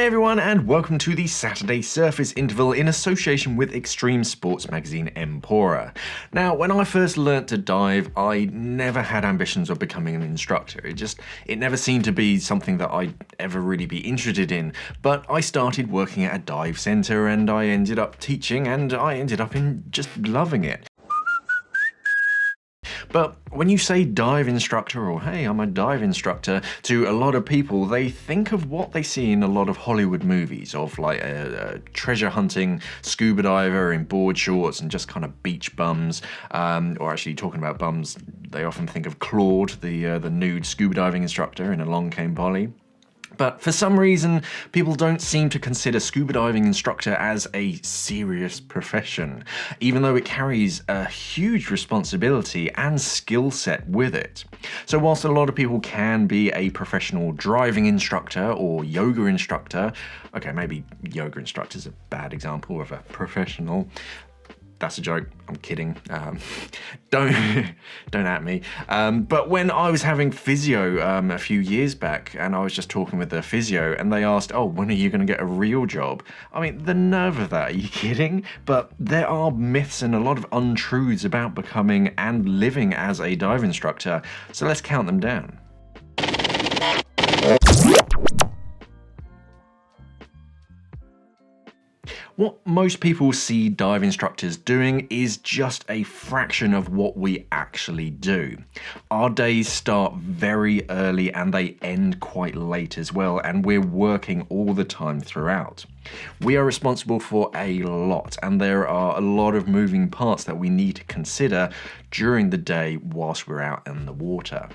everyone, and welcome to the Saturday Surface Interval in association with extreme sports magazine Mpora. Now, when I first learnt to dive, I never had ambitions of becoming an instructor. It never seemed to be something that I'd ever really be interested in. But I started working at a dive centre and I ended up teaching and I ended up just loving it. But when you say dive instructor or hey, I'm a dive instructor, to a lot of people, they think of what they see in a lot of Hollywood movies of like a treasure hunting scuba diver in board shorts and just kind of beach bums. Or actually talking about bums, they often think of Claude, the nude scuba diving instructor in Along Came Polly. But for some reason, people don't seem to consider scuba diving instructor as a serious profession, even though it carries a huge responsibility and skill set with it. So whilst a lot of people can be a professional driving instructor or yoga instructor, okay, maybe yoga instructor is a bad example of a professional. That's a joke, I'm kidding. Don't at me. But when I was having physio a few years back and I was just talking with the physio and they asked, oh, when are you going to get a real job? I mean, the nerve of that, are you kidding? But there are myths and a lot of untruths about becoming and living as a dive instructor, so let's count them down. What most people see dive instructors doing is just a fraction of what we actually do. Our days start very early and they end quite late as well, and we're working all the time throughout. We are responsible for a lot, and there are a lot of moving parts that we need to consider during the day whilst we're out in the water.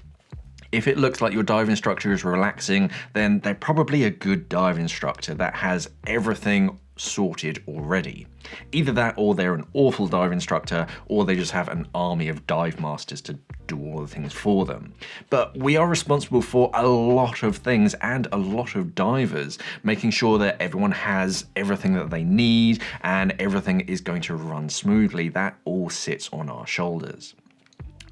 If it looks like your dive instructor is relaxing, then they're probably a good dive instructor that has everything sorted already. Either that or they're an awful dive instructor, or they just have an army of dive masters to do all the things for them. But we are responsible for a lot of things and a lot of divers, making sure that everyone has everything that they need and everything is going to run smoothly. That all sits on our shoulders.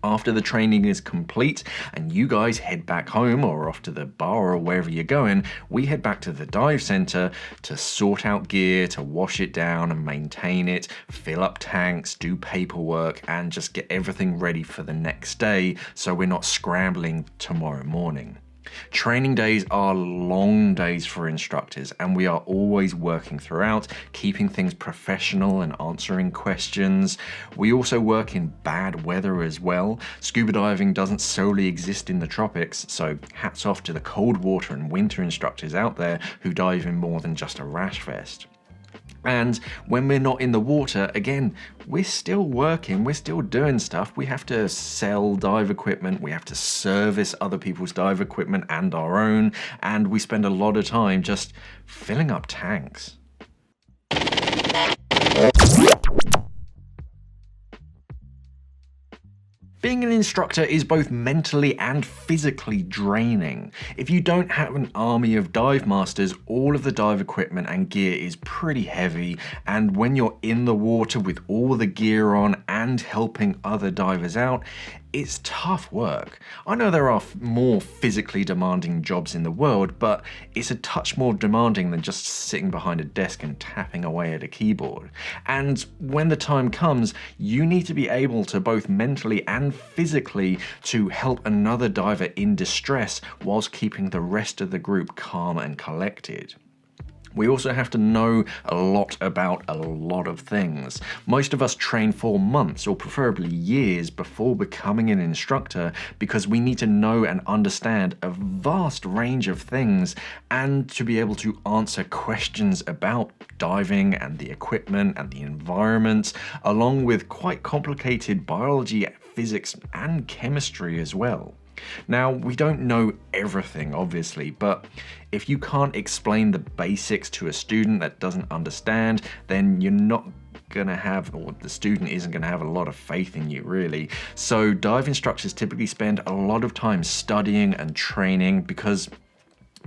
After the training is complete and you guys head back home or off to the bar or wherever you're going, we head back to the dive center to sort out gear, to wash it down and maintain it, fill up tanks, do paperwork, and just get everything ready for the next day so we're not scrambling tomorrow morning. Training days are long days for instructors, and we are always working throughout, keeping things professional and answering questions. We also work in bad weather as well. Scuba diving doesn't solely exist in the tropics, so hats off to the cold water and winter instructors out there who dive in more than just a rash vest. And when we're not in the water, again, we're still working, we're still doing stuff. We have to sell dive equipment, we have to service other people's dive equipment and our own, and we spend a lot of time just filling up tanks. Being an instructor is both mentally and physically draining. If you don't have an army of dive masters, all of the dive equipment and gear is pretty heavy, and when you're in the water with all the gear on and helping other divers out, it's tough work. I know there are more physically demanding jobs in the world, but it's a touch more demanding than just sitting behind a desk and tapping away at a keyboard. And when the time comes, you need to be able to both mentally and physically to help another diver in distress whilst keeping the rest of the group calm and collected. We also have to know a lot about a lot of things. Most of us train for months or preferably years before becoming an instructor because we need to know and understand a vast range of things and to be able to answer questions about diving and the equipment and the environment, along with quite complicated biology, physics, and chemistry as well. Now, we don't know everything, obviously, but if you can't explain the basics to a student that doesn't understand, then you're not gonna have, or the student isn't gonna have a lot of faith in you, really. So dive instructors typically spend a lot of time studying and training because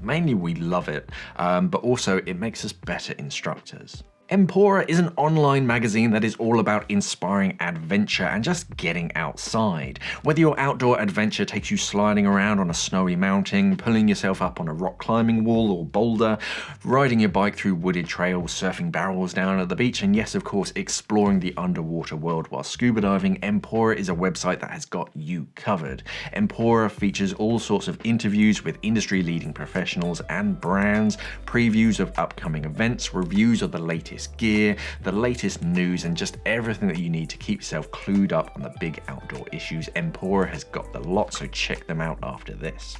mainly we love it, but also it makes us better instructors. Mpora is an online magazine that is all about inspiring adventure and just getting outside. Whether your outdoor adventure takes you sliding around on a snowy mountain, pulling yourself up on a rock climbing wall or boulder, riding your bike through wooded trails, surfing barrels down at the beach, and yes, of course, exploring the underwater world while scuba diving, Mpora is a website that has got you covered. Mpora features all sorts of interviews with industry-leading professionals and brands, previews of upcoming events, reviews of the latest gear, the latest news, and just everything that you need to keep yourself clued up on the big outdoor issues. Mpora has got the lot, so check them out after this.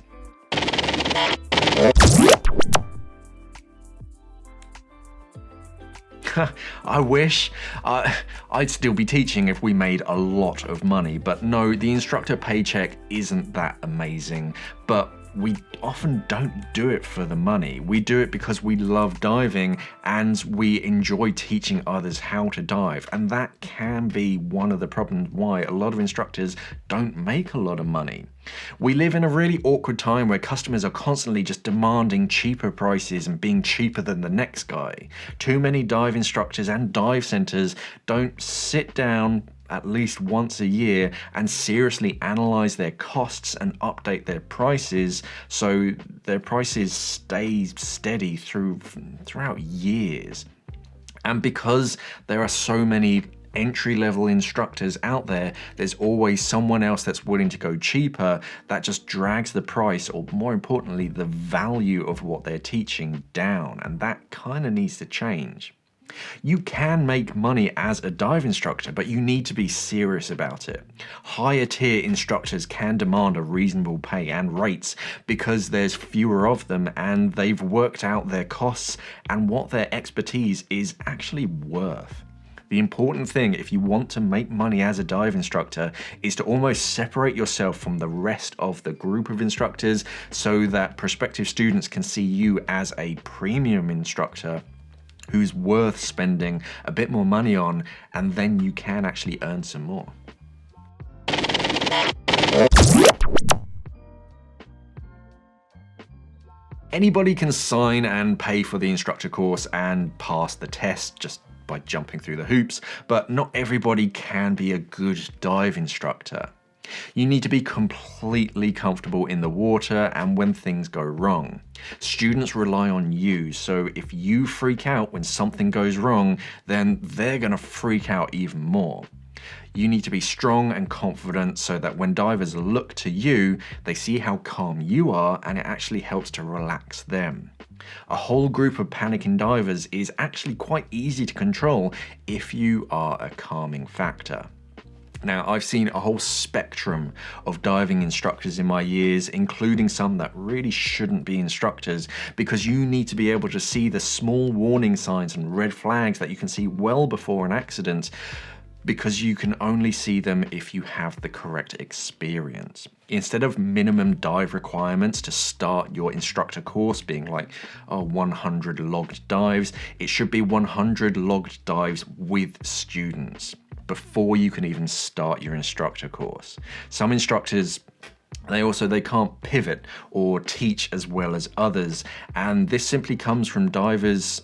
I wish I'd still be teaching if we made a lot of money, but no, the instructor paycheck isn't that amazing, but we often don't do it for the money. We do it because we love diving and we enjoy teaching others how to dive. And that can be one of the problems why a lot of instructors don't make a lot of money. We live in a really awkward time where customers are constantly just demanding cheaper prices and being cheaper than the next guy. Too many dive instructors and dive centers don't sit down at least once a year and seriously analyze their costs and update their prices so their prices stay steady throughout years. And because there are so many entry-level instructors out there, there's always someone else that's willing to go cheaper that just drags the price, or more importantly, the value of what they're teaching down, and that kind of needs to change. You can make money as a dive instructor, but you need to be serious about it. Higher tier instructors can demand a reasonable pay and rates because there's fewer of them and they've worked out their costs and what their expertise is actually worth. The important thing if you want to make money as a dive instructor is to almost separate yourself from the rest of the group of instructors so that prospective students can see you as a premium instructor who's worth spending a bit more money on, and then you can actually earn some more. Anybody can sign and pay for the instructor course and pass the test just by jumping through the hoops, but not everybody can be a good dive instructor. You need to be completely comfortable in the water and when things go wrong. Students rely on you, so if you freak out when something goes wrong, then they're going to freak out even more. You need to be strong and confident so that when divers look to you, they see how calm you are and it actually helps to relax them. A whole group of panicking divers is actually quite easy to control if you are a calming factor. Now, I've seen a whole spectrum of diving instructors in my years, including some that really shouldn't be instructors, because you need to be able to see the small warning signs and red flags that you can see well before an accident, because you can only see them if you have the correct experience. Instead of minimum dive requirements to start your instructor course being like 100 logged dives, it should be 100 logged dives with students before you can even start your instructor course. Some instructors, they can't pivot or teach as well as others, and this simply comes from divers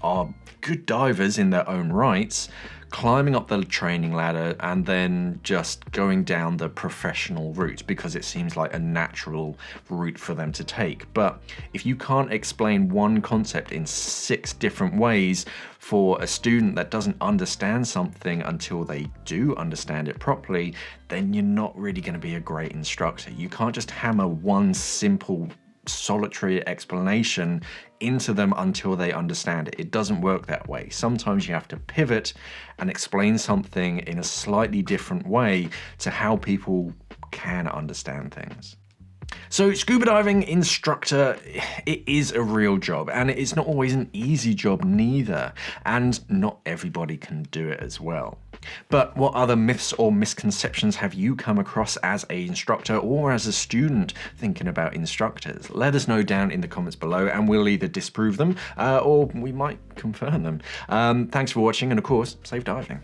are good divers in their own rights, climbing up the training ladder and then just going down the professional route because it seems like a natural route for them to take. But if you can't explain one concept in 6 different ways for a student that doesn't understand something until they do understand it properly, then you're not really going to be a great instructor. You can't just hammer one simple solitary explanation into them until they understand it. It doesn't work that way. Sometimes you have to pivot and explain something in a slightly different way to how people can understand things. So scuba diving instructor, it is a real job, and it's not always an easy job neither, and not everybody can do it as well. But what other myths or misconceptions have you come across as an instructor or as a student thinking about instructors? Let us know down in the comments below and we'll either disprove them or we might confirm them. Thanks for watching, and of course, safe diving.